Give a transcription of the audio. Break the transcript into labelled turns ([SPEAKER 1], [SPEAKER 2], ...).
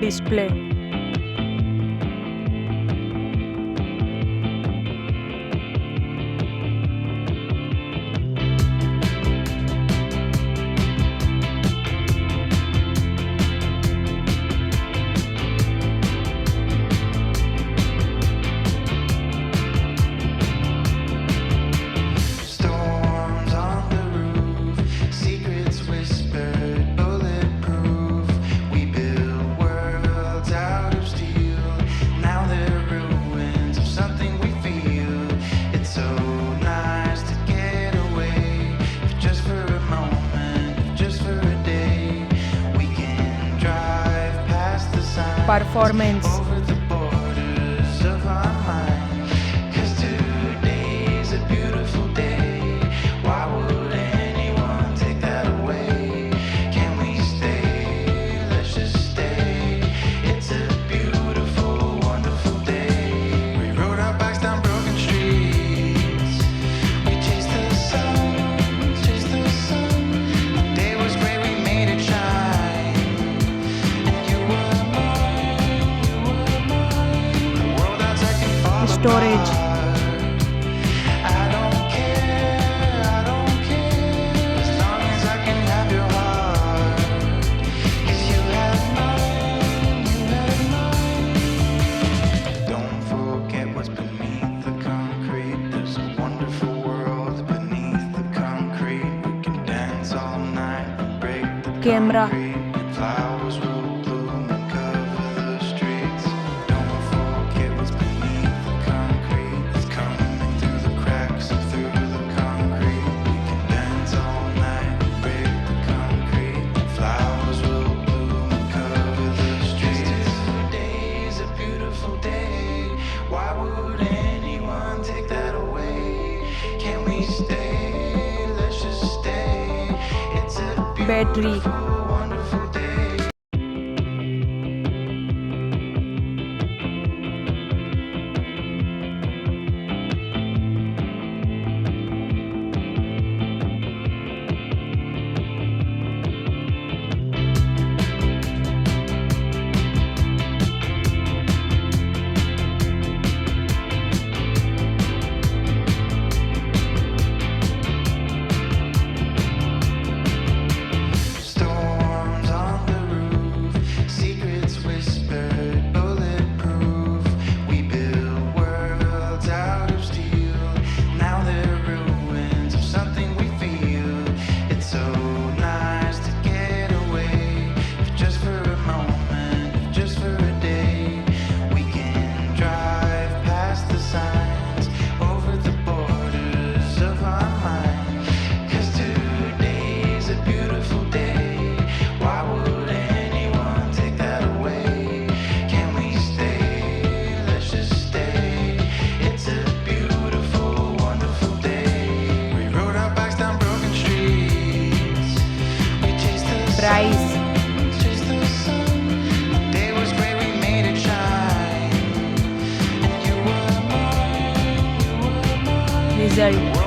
[SPEAKER 1] display.
[SPEAKER 2] Storms on the roof, secrets whispered, bulletproof. We build worlds out of steel. Now they're ruins of something we feel. It's so nice to get away, if just for a moment, if just for a day. We can drive past the signs,
[SPEAKER 1] Performance.
[SPEAKER 2] over the borders of our mind. 'Cause today's a beautiful day. Why would anyone take that away? Can we stay? Let's just stay. It's a beautiful, wonderful day. We rode our bikes down broken streets. We chased the sun, chased the sun. The day was great, we made it shine. And you were mine, you were mine. The world outside can fall
[SPEAKER 1] Storage.
[SPEAKER 2] apart. I don't care, as long as I can have your heart. 'Cause you have mine, you have mine. Don't forget what's beneath the concrete. There's a wonderful world beneath the concrete. We can dance all night and break the
[SPEAKER 1] Camera.
[SPEAKER 2] concrete. And flowers will bloom and cover the streets. Don't forget what's beneath the concrete. It's coming through the cracks and through the concrete. We can dance all night and break the concrete. And flowers will bloom and cover the streets. Today's a beautiful day. Why would anyone take that away? Can we stay? Let's just stay. It's a
[SPEAKER 1] Battery.
[SPEAKER 2] beautiful, wonderful day. Storms on the roof, secrets whispered, bulletproof. We build worlds out of steel. Now they're ruins of something we feel. It's so nice to get away, if just for a moment, if just for a day. We can drive past the signs, over the borders of our mind. 'Cause today's a beautiful day. Why would anyone take that away? Can we stay? Let's just stay. It's a beautiful, wonderful day. We rode our bikes down broken streets. We chased the
[SPEAKER 1] Price.
[SPEAKER 2] sun, chased the sun. The day was great, we made it shine. And you were mine, you were mine.
[SPEAKER 1] Result.